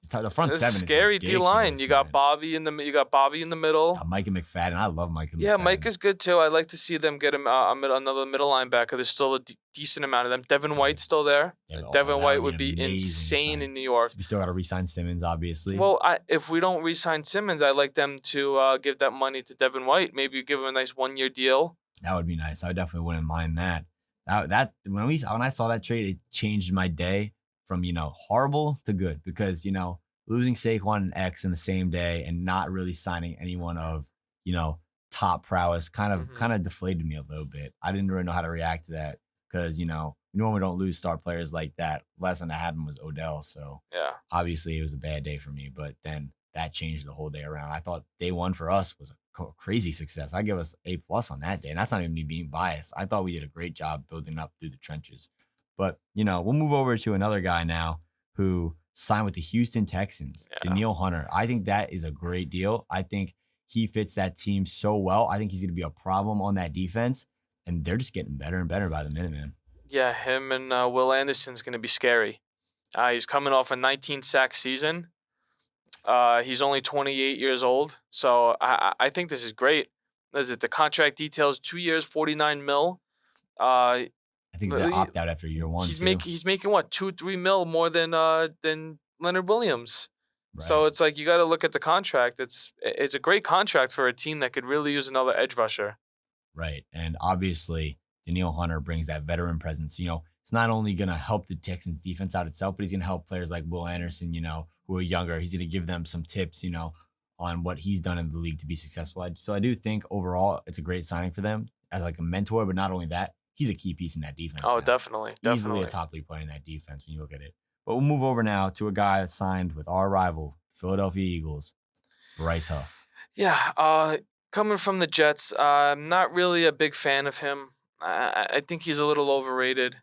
The front It's seven a scary is D line. ridiculous, You got man. Bobby in the middle. Micah McFadden. I love Micah McFadden. Yeah, Mike is good too. I'd like to see them get him another middle linebacker. There's still a decent amount of them. Devin White's still there. Yeah, Devin that White would would be be an amazing insane sign. in New York. We still got to re-sign Simmons, obviously. Well, if we don't re-sign Simmons, I'd like them to give that money to Devin White. Maybe give him a nice 1-year deal. That would be nice. I definitely wouldn't mind that. That when I saw that trade, it changed my day from horrible to good because losing Saquon and X in the same day and not really signing anyone of top prowess kind of deflated me a little bit. I didn't really know how to react to that because normally don't lose star players like that. Last time that happened was Odell, so Yeah. obviously it was a bad day for me. But then that changed the whole day around. I thought day one for us was a crazy success. I give us A+ on that day, and that's not even me being biased. I thought we did a great job building up through the trenches. But we'll move over to another guy now who signed with the Houston Texans, Yeah. Danielle Hunter. I think that is a great deal. I think he fits that team so well. I think he's going to be a problem on that defense, and they're just getting better and better by the minute, man. Yeah, him and Will Anderson's going to be scary. He's coming off a 19-sack season. He's only 28 years old, so I think this is great. Is it the contract details? 2 years, $49 million. I think But they he- opt out after year one. He's too. he's making what, 2-3 million more than Leonard Williams. So Right. it's like you got to look at the contract. It's a great contract for a team that could really use another edge rusher. Right. And obviously, Danielle Hunter brings that veteran presence. It's not only going to help the Texans defense out itself, but he's going to help players like Will Anderson, who are younger. He's going to give them some tips, on what he's done in the league to be successful. So I do think overall it's a great signing for them as like a mentor, but not only that, he's a key piece in that defense. Oh, now. definitely. Easily Definitely. a top 3 player in that defense when you look at it. But we'll move over now to a guy that signed with our rival, Philadelphia Eagles, Bryce Huff. Yeah, coming from the Jets, I'm not really a big fan of him. I think he's a little overrated.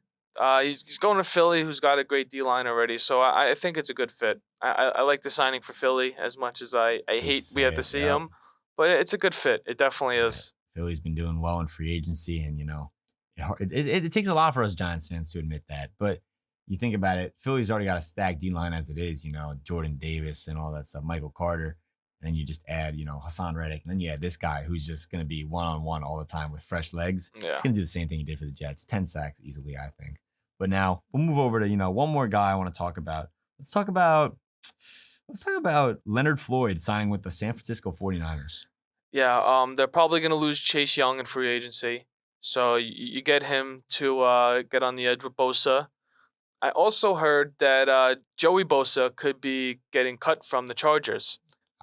He's going to Philly, who's got a great D line already, so I think it's a good fit. I like the signing for Philly as much as I hate we have to see him, but it's a good fit. It definitely is. Philly's been doing well in free agency, and it takes a lot for us Giants fans to admit that. But you think about it, Philly's already got a stacked D line as it is. Jordan Davis and all that stuff, Michael Carter. And then you just add, Hassan Reddick. And then you add this guy who's just going to be one-on-one all the time with fresh legs. Yeah. He's going to do the same thing he did for the Jets. 10 sacks easily, I think. But now we'll move over to, one more guy I want to talk about. Let's talk about Leonard Floyd signing with the San Francisco 49ers. Yeah, they're probably going to lose Chase Young in free agency. So you get him to get on the edge with Bosa. I also heard that Joey Bosa could be getting cut from the Chargers.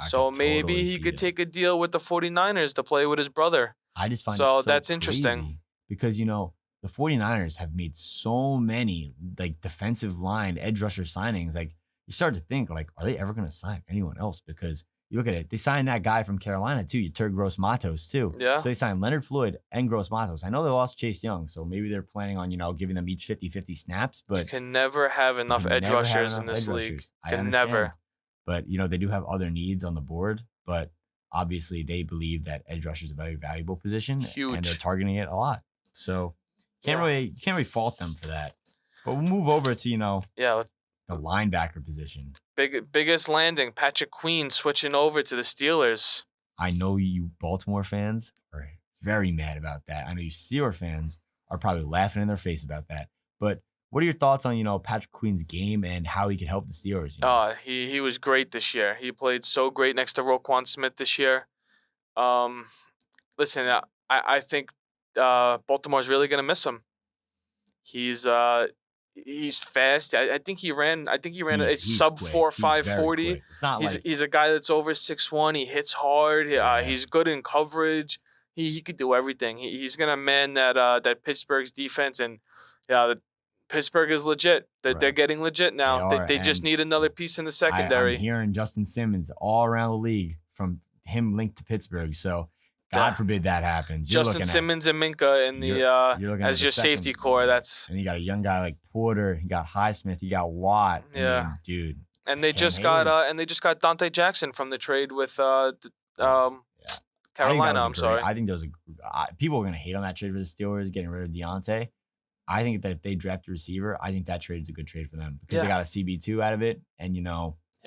So maybe he could take a deal with the 49ers to play with his brother. I just find So it that's crazy interesting. because, the 49ers have made so many like defensive line edge rusher signings. Like you start to think like, are they ever going to sign anyone else? Because you look at it, they signed that guy from Carolina too, Yetur Gross-Matos too. Yeah. So they signed Leonard Floyd and Gross-Matos. I know they lost Chase Young, so maybe they're planning on, giving them each 50-50 snaps, You but can never have enough can edge never have rushers in enough this edge league. rushers. I Can understand. never. But, they do have other needs on the board, but obviously they believe that edge rusher is a very valuable position. And Huge. they're targeting it a lot. So Yeah. you can't really fault them for that. But we'll move over to, Yeah, the linebacker position. biggest landing. Patrick Queen switching over to the Steelers. I know you Baltimore fans are very mad about that. I know you Steelers fans are probably laughing in their face about that. But What are your thoughts on, Patrick Queen's game and how he could help the Steelers? He was great this year. He played so great next to Roquan Smith this year. Um, Listen, I think Baltimore's really gonna miss him. He's fast. I think he ran. It's He's sub quick. 4 He's 5 very 40. quick. It's not like He's a guy that's over 6'1". He hits hard. Yeah. He's good in coverage. He could do everything. He's gonna man that Pittsburgh's defense, and Pittsburgh is legit. They're Right. getting legit now. They They are, just and need another piece in the I'm secondary. hearing Justin Simmons all around the league from him linked to Pittsburgh. So God forbid that happens. You're Justin looking Simmons and Minka in you're looking as at the your safety second- core. That's and you got a young guy like Porter. You got Highsmith. You got Watt. I Yeah. mean, dude. and they Cam just got Hayward. Dante Jackson from the trade with Yeah. Carolina. I'm sorry. I think those people are gonna hate on that trade for the Steelers getting rid of Deontay. I think that if they draft a receiver, I think that trade is a good trade for them because Yeah. they got a CB2 out of it, and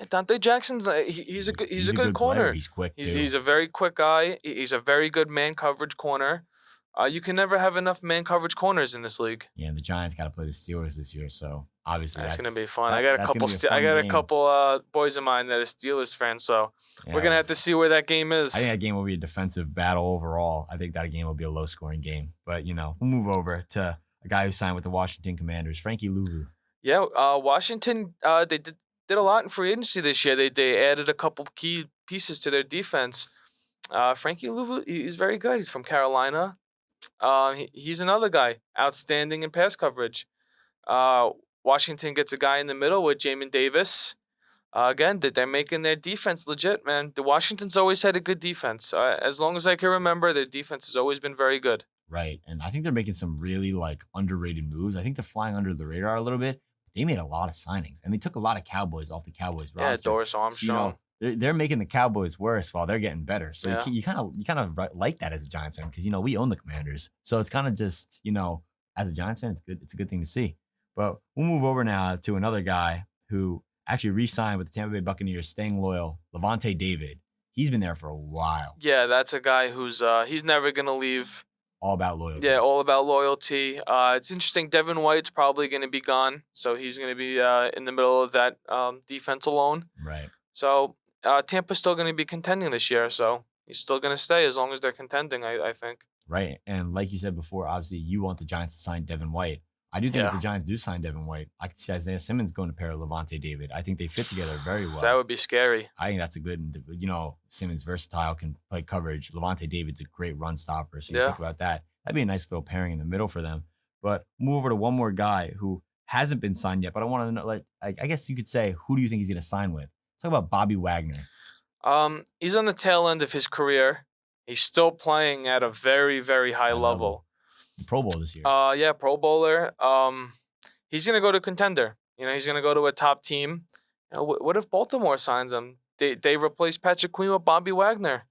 Dante Jackson's he's a good player. corner. He's quick. He's a very quick guy. He's a very good man coverage corner. You can never have enough man coverage corners in this league. Yeah, and the Giants got to play the Steelers this year, so obviously That's gonna be fun. that- I got a that's gonna couple. be a fun I got a game. couple boys of mine that are Steelers fans, so we're Yeah, gonna have to see where that game is. I think that game will be a defensive battle overall. I think that game will be a low-scoring game. But we'll move over to a guy who signed with the Washington Commanders, Frankie Louvu. Yeah, Washington. They did a lot in free agency this year. They added a couple key pieces to their defense. Frankie Louvu, he's very good. He's from Carolina. He's another guy, outstanding in pass coverage. Washington gets a guy in the middle with Jamin Davis. Again, they're making their defense legit, man. The Washington's always had a good defense. As long as I can remember, their defense has always been very good. Right. And I think they're making some really underrated moves. I think they're flying under the radar a little bit. They made a lot of signings and they took a lot of Cowboys off the Cowboys roster. Yeah, Doris So, Armstrong. they're making the Cowboys worse while they're getting better. So Yeah. you kind of like that as a Giants fan because we own the Commanders. So it's kind of just as a Giants fan, it's good. It's a good thing to see. But we'll move over now to another guy who actually re-signed with the Tampa Bay Buccaneers, staying loyal, Levante David. He's been there for a while. Yeah, that's a guy who's he's never gonna leave. All about loyalty. Yeah, all about loyalty. It's interesting. Devin White's probably going to be gone, so he's going to be in the middle of that defense alone. Right. So Tampa's still going to be contending this year, so he's still going to stay as long as they're contending, I think. Right. And like you said before, obviously you want the Giants to sign Devin White. I do think if Yeah. the Giants do sign Devin White, I could see Isaiah Simmons going to pair with Levante David. I think they fit together very well. That would be scary. I think that's a good, Simmons versatile, can play coverage. Levante David's a great run stopper. So you Yeah. think about that. That'd be a nice little pairing in the middle for them. But move over to one more guy who hasn't been signed yet, but I want to know, I guess you could say, who do you think he's going to sign with? Talk about Bobby Wagner. He's on the tail end of his career. He's still playing at a very, very high level. The Pro Bowl this year. Yeah, Pro Bowler. He's gonna go to contender. He's gonna go to a top team. What if Baltimore signs him? They replace Patrick Queen with Bobby Wagner.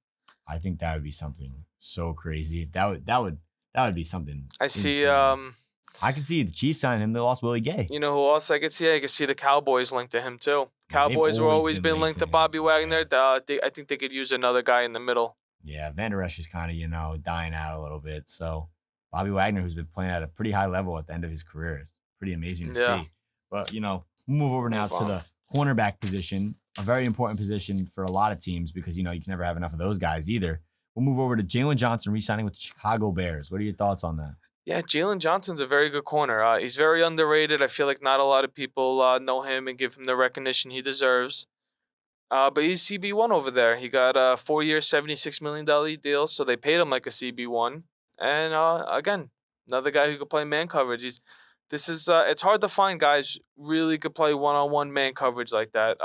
I think that would be something so crazy. That would be something. I see. insane. I can see the Chiefs signing him. They lost Willie Gay. You know who else I could see? I could see the Cowboys linked to him too. Cowboys were always been linked to Bobby Wagner. I think they could use another guy in the middle. Yeah, Van Der Esch is kind of dying out a little bit. So Bobby Wagner, who's been playing at a pretty high level at the end of his career, is pretty amazing to Yeah. see. But we'll move over now Move to on. the cornerback position, a very important position for a lot of teams because you can never have enough of those guys either. We'll move over to Jalen Johnson re-signing with the Chicago Bears. What are your thoughts on that? Yeah, Jalen Johnson's a very good corner. He's very underrated. I feel like not a lot of people know him and give him the recognition he deserves. But he's CB1 over there. He got a 4-year, $76 million deal, so they paid him like a CB1. And again, another guy who could play man coverage. It's hard to find guys really could play one-on-one man coverage like that.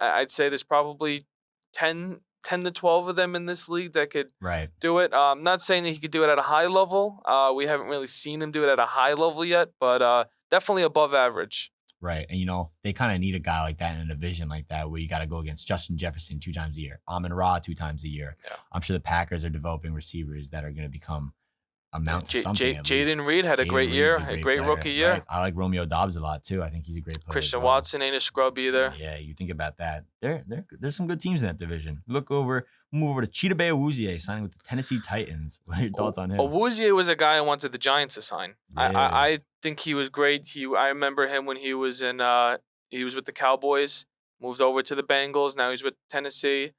I'd say there's probably 10 to 12 of them in this league that could Right. do it. I'm not saying that he could do it at a high level. We haven't really seen him do it at a high level yet, but definitely above average. Right. And, they kind of need a guy like that in a division like that where you got to go against Justin Jefferson 2 times a year, Amon Ra 2 times a year. Yeah. I'm sure the Packers are developing receivers that are going to become amount to something. At least. Jaden Reed had a Jaden great Reed's year, a great great player, rookie year. right? I like Romeo Dobbs a lot too. I think he's a great player. Christian as well. Watson ain't a scrub either. Yeah, you think about that. There's some good teams in that division. Move over to Chidobe Awuzie signing with the Tennessee Titans. What are your thoughts on him? Awuzie was a guy I wanted the Giants to sign. Yeah. I think he was great. I remember him when he was he was with the Cowboys, moved over to the Bengals. Now he's with Tennessee.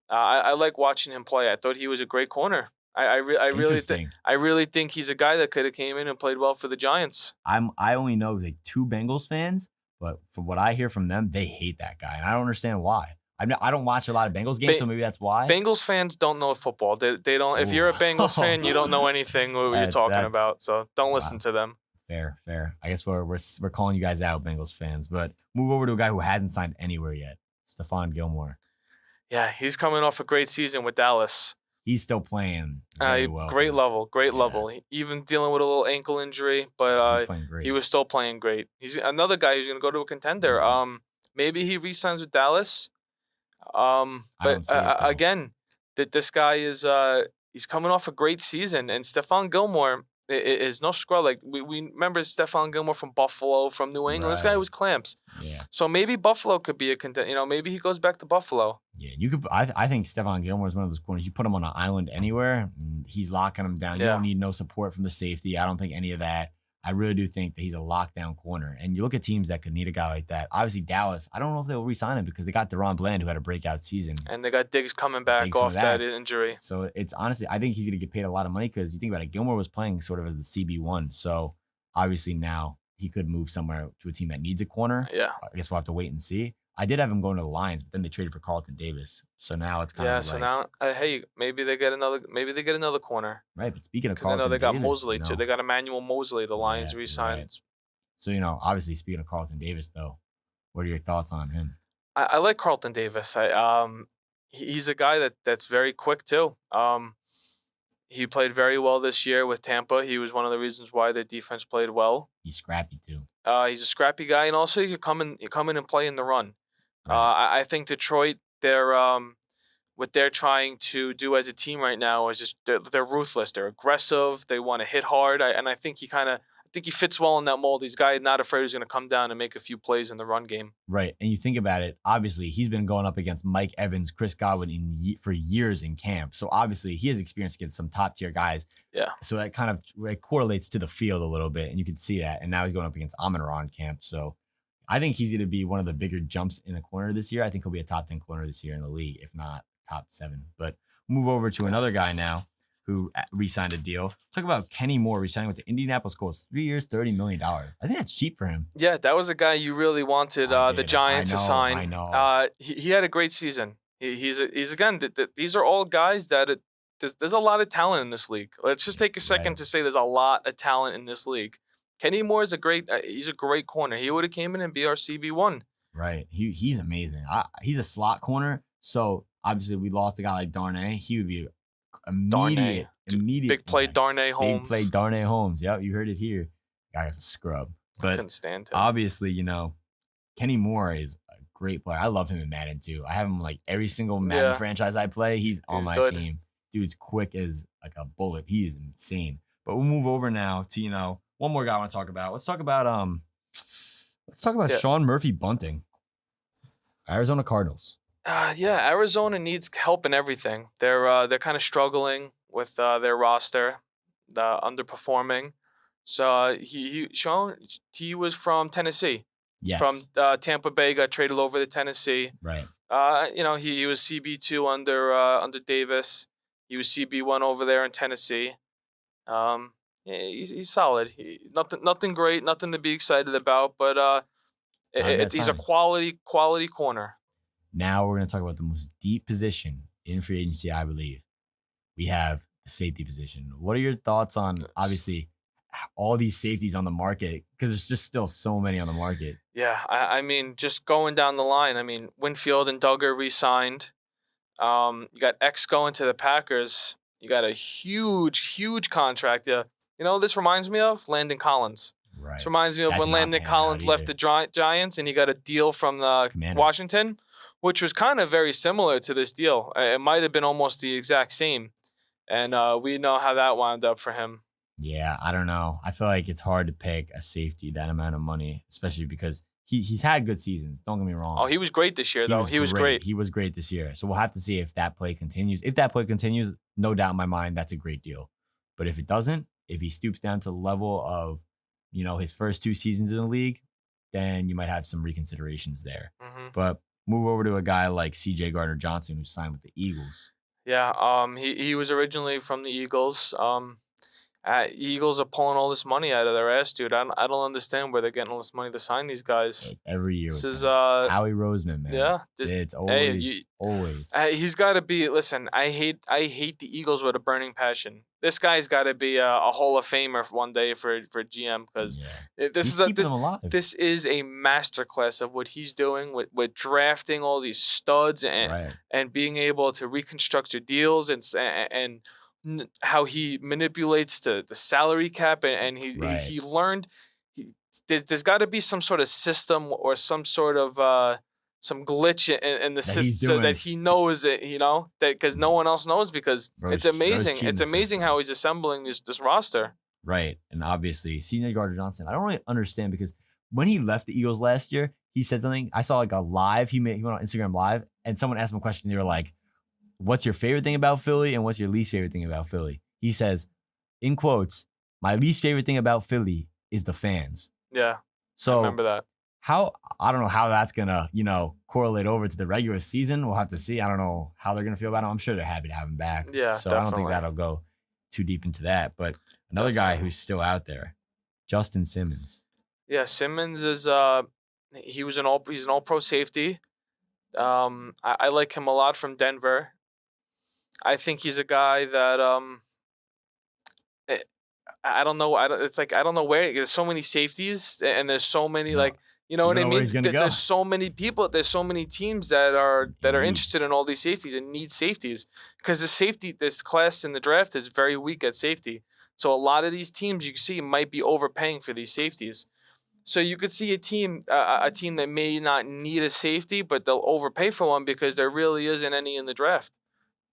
I like watching him play. I thought he was a great corner. I really think he's a guy that could have came in and played well for the Giants. I only know like 2 Bengals fans, but from what I hear from them, they hate that guy, and I don't understand why. I don't watch a lot of Bengals games, so maybe that's why. Bengals fans don't know football. They don't. If you're a Bengals fan, you don't know anything what you're talking about. So don't listen to them. Fair. I guess we're calling you guys out, Bengals fans. But move over to a guy who hasn't signed anywhere yet, Stephon Gilmore. Yeah, he's coming off a great season with Dallas. He's still playing very well. Great level. Even dealing with a little ankle injury, but he was still playing great. He's another guy who's going to go to a contender. Maybe he re-signs with Dallas. But again, this guy is he's coming off a great season, and Stephon Gilmore is no scrub. Like we remember Stephon Gilmore from Buffalo, from New England. Right. This guy was clamps. Yeah. So maybe Buffalo could be a contender. Maybe he goes back to Buffalo. Yeah, you could. I think Stephon Gilmore is one of those corners. You put him on an island anywhere, and he's locking him down. You don't need no support from the safety. I don't think any of that. I really do think that he's a lockdown corner. And you look at teams that could need a guy like that. Obviously, Dallas, I don't know if they'll re-sign him because they got DeRon Bland, who had a breakout season. And they got Diggs coming back off that injury. So it's honestly, I think he's going to get paid a lot of money because you think about it, Gilmore was playing sort of as the CB1. So obviously now he could move somewhere to a team that needs a corner. Yeah. I guess we'll have to wait and see. I did have him going to the Lions, but then they traded for Carlton Davis. So now it's kind of so now, hey, maybe they get another corner. Right, but speaking of Carlton Davis. I know they got Mosley, too. They got Emmanuel Mosley, the Lions re-signed. Right. So, obviously, speaking of Carlton Davis, though, what are your thoughts on him? I like Carlton Davis. He's a guy that's very quick, too. He played very well this year with Tampa. He was one of the reasons why their defense played well. He's scrappy, too. He's a scrappy guy, and also he could come in and play in the run. Right. I think Detroit, what they're trying to do as a team right now is just they're ruthless. They're aggressive. They want to hit hard. I think he fits well in that mold. He's a guy not afraid he's going to come down and make a few plays in the run game. Right, and you think about it. Obviously, he's been going up against Mike Evans, Chris Godwin for years in camp. So obviously, he has experience against some top tier guys. Yeah. So that kind of correlates to the field a little bit, and you can see that. And now he's going up against Amon-Ra in camp. So I think he's going to be one of the bigger jumps in the corner this year. I think he'll be a top 10 corner this year in the league, if not top 7. But move over to another guy now who re-signed a deal. Talk about Kenny Moore re-signing with the Indianapolis Colts. 3 years, $30 million. I think that's cheap for him. Yeah, that was a guy you really wanted the Giants to sign. I know. He had a great season. He's again, these are all guys that there's a lot of talent in this league. Let's just take a second to say there's a lot of talent in this league. Kenny Moore is he's a great corner. He would have came in and be our CB1. Right. He's amazing. He's a slot corner. So obviously we lost a guy like Darnay. He would be immediate. Big play Darnay Holmes. Big play Darnay Holmes. Yep, you heard it here. Guy's a scrub. But I couldn't stand him. Obviously, Kenny Moore is a great player. I love him in Madden too. I have him like every single Madden franchise I play. He's on my team. Dude's quick as like a bullet. He is insane. But we'll move over now to one more guy I want to talk about. Let's talk about Sean Murphy-Bunting. Arizona Cardinals. Arizona needs help in everything. They're kind of struggling with their roster, underperforming. So he was from Tennessee. Yes. From Tampa Bay, got traded over to Tennessee. Right. He was CB2 under Davis. He was CB1 over there in Tennessee. He's solid. Nothing great, nothing to be excited about, but he's a quality corner. Now we're going to talk about the most deep position in free agency, I believe. We have the safety position. What are your thoughts on, obviously, all these safeties on the market? Because there's just still so many on the market. Yeah, I mean, just going down the line, Winfield and Duggar re-signed. You got X going to the Packers. You got a huge contract. Yeah. This reminds me of Landon Collins. Right. This reminds me of when Landon Collins left the Giants and he got a deal from the Washington, which was kind of very similar to this deal. It might have been almost the exact same. and we know how that wound up for him. Yeah, I don't know. I feel like it's hard to pick a safety that amount of money, especially because he's had good seasons. Don't get me Oh, wrong. he was great this year, He though. was He was great. great. He was great this year. So we'll have to see if that play continues. If that play continues, no doubt in my mind, that's a great deal. But if it doesn't, if he stoops down to the level of, his first 2 seasons in the league, then you might have some reconsiderations there. But move over to a guy like CJ Gardner Johnson, who signed with the Eagles. Yeah. He was originally from the Eagles. Eagles are pulling all this money out of their ass, dude. I don't understand where they're getting all this money to sign these guys. Like every year. This with is him. Howie Roseman, man. yeah. It's Hey, always, always. he's got to be. Listen, I hate the Eagles with a burning passion. This guy's got to be a Hall of Famer one day for GM because Yeah. this He's is keeping them alive. this is a masterclass of what he's doing with drafting all these studs and Right. and being able to reconstruct your deals and how he manipulates the salary cap and Right. he learned there's got to be some sort of system or some sort of some glitch in the That he's system so that doing. he knows it, that because no one else knows because Bro, it's bro's amazing. cheating It's the amazing system. how he's assembling this roster. Right. And obviously, CJ Gardner Johnson, I don't really understand because when he left the Eagles last year, he said something. I saw like a live, he went on Instagram Live, and someone asked him a question. They were like, "What's your favorite thing about Philly and what's your least favorite thing about Philly?" He says, in quotes, "My least favorite thing about Philly is the fans." Yeah, I So remember that. I don't know how that's gonna, correlate over to the regular season. We'll have to see. I don't know how they're gonna feel about him. I'm sure they're happy to have him back. Yeah, So I don't think definitely. that'll go too deep into that. But another guy Definitely. who's still out there, Justin Simmons. Yeah, Simmons is he's an all pro safety. I like him a lot from Denver. I think he's a guy that eh, I don't know. It's like I don't know where. There's so many safeties, and there's so many No, like you know you what don't I know where mean. he's gonna go. There's so many people. There's so many teams that are Indeed. interested in all these safeties and need safeties because this class in the draft is very weak at safety. So a lot of these teams you see might be overpaying for these safeties. So you could see a team that may not need a safety, but they'll overpay for one because there really isn't any in the draft.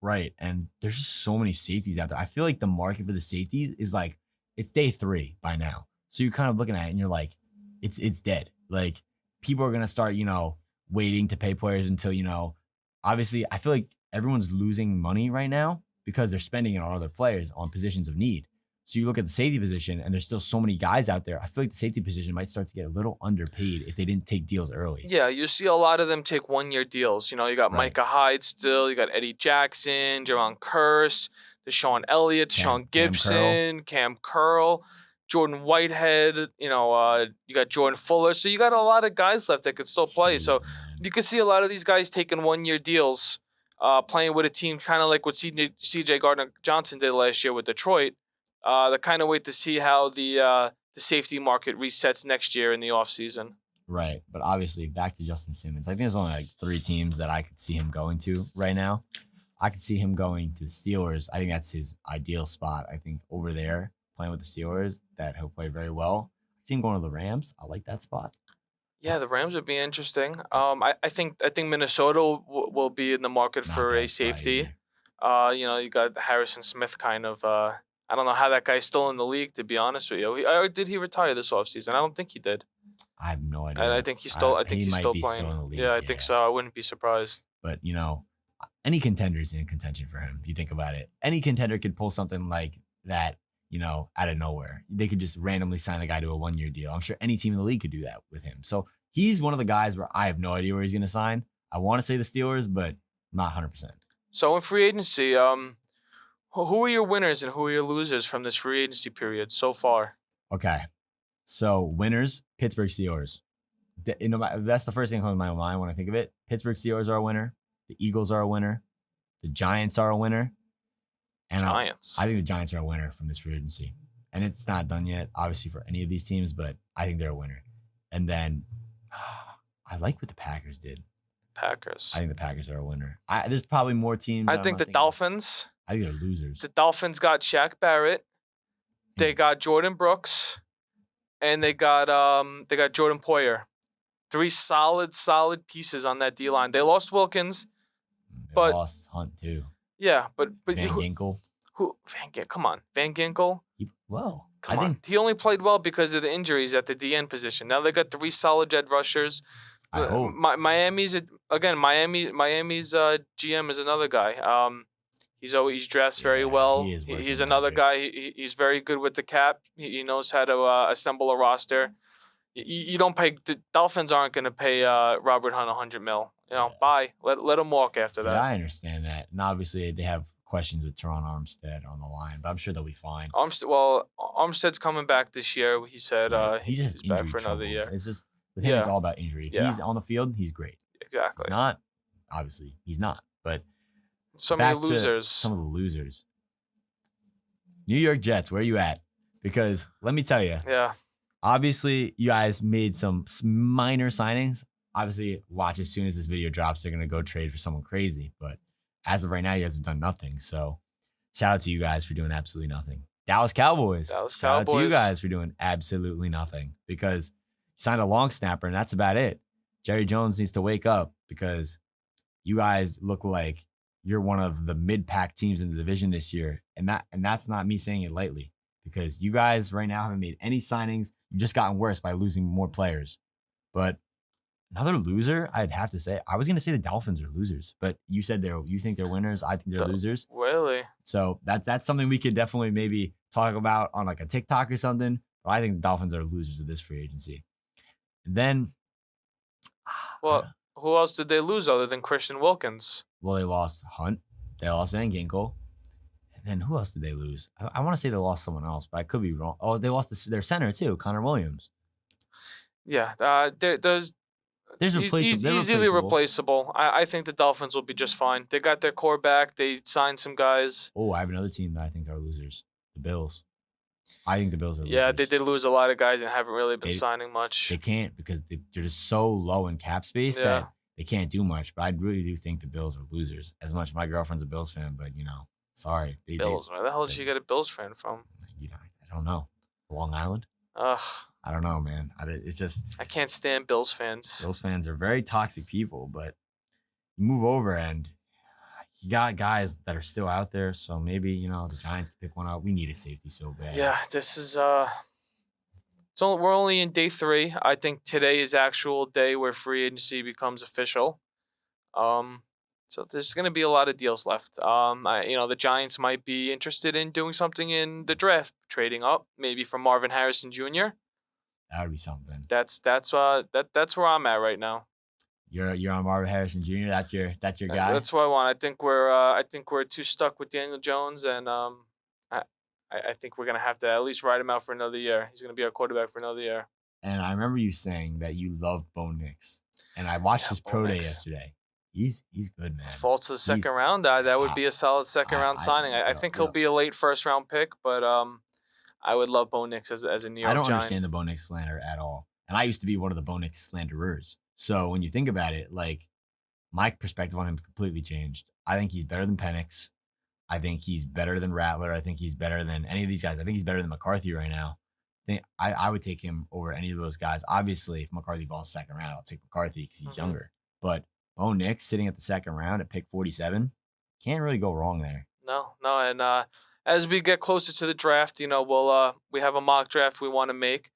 Right. And there's just so many safeties out there. I feel like the market for the safeties is like it's day 3 by now. So you're kind of looking at it and you're like, it's dead. Like people are gonna start, waiting to pay players until, obviously I feel like everyone's losing money right now because they're spending it on other players on positions of need. So you look at the safety position and there's still so many guys out there. I feel like the safety position might start to get a little underpaid if they didn't take deals early. Yeah, you see a lot of them take 1 year deals. You got Right. Micah Hyde still, you got Eddie Jackson, Javon Curse, Deshaun Elliott, Deshaun Cam Gibson, Cam Curl, Jordan Whitehead, you got Jordan Fuller. So you got a lot of guys left that could still play. So Jeez, man. you can see a lot of these guys taking 1 year deals, playing with a team kind of like what CJ Gardner Johnson did last year with Detroit. They kind of wait to see how the safety market resets next year in the offseason. Right. But obviously, back to Justin Simmons. I think there's only like 3 teams that I could see him going to right now. I could see him going to the Steelers. I think that's his ideal spot. I think over there, playing with the Steelers, that he'll play very well. I see him going to the Rams. I like that spot. Yeah, the Rams would be interesting. I think Minnesota will be in the market Not for bad a spot safety. either. You got Harrison Smith kind of. I don't know how that guy's still in the league, to be honest with you. Did he retire this offseason? I don't think he did. I have no idea. And I think he's still. I think he he's might still be playing. still in the league. Yeah, I think so. I wouldn't be surprised. But, any contender's in contention for him. You think about it. Any contender could pull something like that, out of nowhere. They could just randomly sign a guy to a 1-year deal. I'm sure any team in the league could do that with him. So he's one of the guys where I have no idea where he's going to sign. I want to say the Steelers, but I'm not 100%. So in free agency, who are your winners and who are your losers from this free agency period so far? Okay. So winners, Pittsburgh Steelers. That's the first thing that comes to my mind when I think of it. Pittsburgh Steelers are a winner. The Eagles are a winner. The Giants are a winner. And Giants. I think the Giants are a winner from this free agency. And it's not done yet, obviously, for any of these teams, but I think they're a winner. And then I like what the Packers did. Packers. I think the Packers are a winner. There's probably more teams. I that think I'm the not thinking of. Dolphins. I think they're losers. The Dolphins got Shaq Barrett. They got Jordan Brooks, and they got Jordan Poyer. 3 solid pieces on that D line. They lost Wilkins. They but- lost Hunt too. Yeah, but Van Ginkel. Who come on, Van Ginkel. Well, Come I on, think he only played well because of the injuries at the DN position. Now they got 3 solid edge rushers. I hope. Miami's Miami's GM is another guy. He's dressed very Yeah, well. he is He's working another magic. guy. He's very good with the cap. He knows how to assemble a roster. You don't pay the Dolphins aren't going to pay Robert Hunt $100 million. Yeah. Bye. Let him walk after Yeah, that. I understand that. And obviously they have questions with Teron Armstead on the line, but I'm sure they'll be fine. Armstead's coming back this year. He said Right. He just he's back injury for another troubles. year. It's just with him, it's Yeah. all about injury. If Yeah. he's on the field, he's great. If Exactly. he's not, obviously he's not. But So back many to losers. some of the losers. New York Jets, where are you at? Because let me tell you, Yeah. obviously you guys made some minor signings. Obviously, watch as soon as this video drops, they're gonna go trade for someone crazy. But as of right now, you guys have done nothing. So shout out to you guys for doing absolutely nothing. Dallas Cowboys. Shout out to you Cowboys. guys for doing absolutely nothing because you signed a long snapper and that's about it. Jerry Jones needs to wake up because you guys look like you're one of the mid-pack teams in the division this year. And that's not me saying it lightly because you guys right now haven't made any signings. You've just gotten worse by losing more players. But another loser, I'd have to say, I was going to say the Dolphins are losers, but you said you think they're winners. I think they're losers. Really? So that's something we could definitely maybe talk about on like a TikTok or something. But I think the Dolphins are losers of this free agency. And then, Well, who else did they lose other than Christian Wilkins? well, they lost Hunt, they lost Van Ginkel, and then who else did they lose? I want to say they lost someone else, but I could be wrong. Oh, they lost their center too, Connor Williams. Yeah. There's He's easily replaceable. I think the Dolphins will be just fine. They got their core back. They signed some guys. Oh, I have another team that I think are losers. The Bills. I think the Bills are losers. Yeah, they did lose a lot of guys and haven't really been They- signing much. They can't because they're just so low in cap space Yeah. that they can't do much. But I really do think the Bills are losers. As much my girlfriend's a Bills fan, but sorry. Bills. Where the hell did she get a Bills fan from? I don't know. Long Island? Ugh, I don't know, man. It's just I can't stand Bills fans. Bills fans are very toxic people, but you move over and you got guys that are still out there. So maybe, the Giants can pick one out. We need a safety so bad. Yeah, this is So we're only in day 3. I think today is actual day where free agency becomes official. So there's going to be a lot of deals left. The Giants might be interested in doing something in the draft, trading up maybe for Marvin Harrison Jr. That would be something. That's where I'm at right now. You're on Marvin Harrison Jr. That's your guy. That's what I want. I think we're too stuck with Daniel Jones, and I think we're gonna have to at least ride him out for another year. He's gonna be our quarterback for another year. And I remember you saying that you love Bo Nix, and I watched his Bo pro day Nix. yesterday. He's good, man. Fall to the second round. That would be a solid second round signing. I think he'll be a late first round pick, but I would love Bo Nix as a New York I don't Giant. understand the Bo Nix slander at all, and I used to be one of the Bo Nix slanderers. So when you think about it, like my perspective on him completely changed. I think he's better than Penix. I think he's better than Rattler. I think he's better than any of these guys. I think he's better than McCarthy right now. I would take him over any of those guys. Obviously, if McCarthy falls second round, I'll take McCarthy because he's younger. But Bo Nix sitting at the second round at pick 47, can't really go wrong there. No, and as we get closer to the draft, we have a mock draft we want to make.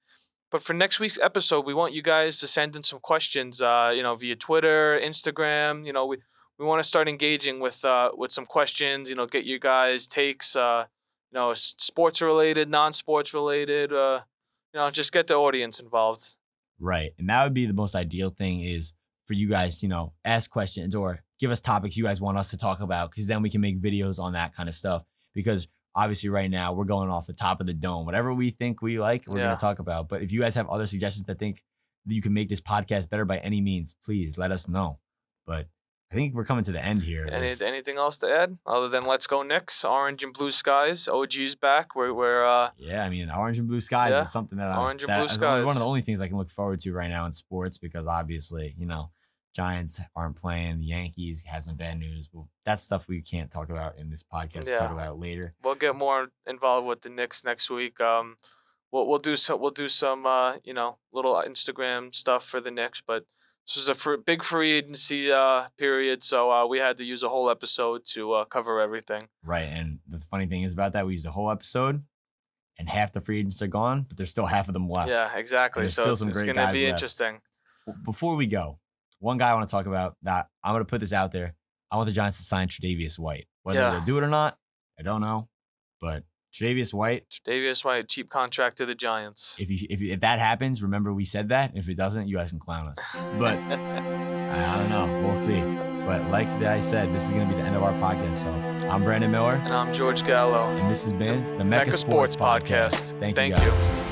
But for next week's episode, we want you guys to send in some questions, via Twitter, Instagram. We want to start engaging with some questions. Get you guys takes. Sports related, non-sports related. Just get the audience involved. Right, and that would be the most ideal thing is for you guys, ask questions or give us topics you guys want us to talk about because then we can make videos on that kind of stuff. Because obviously right now we're going off the top of the dome. Whatever we think we like, we're going to talk about. But if you guys have other suggestions that think that you can make this podcast better by any means, please let us know. But I think we're coming to the end here. Anything else to add other than let's go Knicks, orange and blue skies, OG's back. We're yeah, I mean, orange and blue skies is something that orange and blue skies. One of the only things I can look forward to right now in sports because obviously, Giants aren't playing. The Yankees have some bad news. Well, that's stuff we can't talk about in this podcast. We'll talk about it later. We'll get more involved with the Knicks next week. We'll do some little Instagram stuff for the Knicks, but this was a big free agency period, so we had to use a whole episode to cover everything. Right, and the funny thing is about that, we used a whole episode, and half the free agents are gone, but there's still half of them left. Yeah, exactly. There's So still it's, some it's great going to guys be left. interesting. Before we go, one guy I want to talk about that I'm going to put this out there. I want the Giants to sign Tre'Davious White. Whether Yeah. they'll do it or not, I don't know. But Tre'Davious White, Davis White, cheap contract to the Giants. if that happens, remember we said that. If it doesn't, you guys can clown us. But I don't know. We'll see. But like I said, this is going to be the end of our podcast. So I'm Brandon Miller. And I'm George Gallo. And this has been the Mecca Sports Podcast. Thank you Thank guys. you.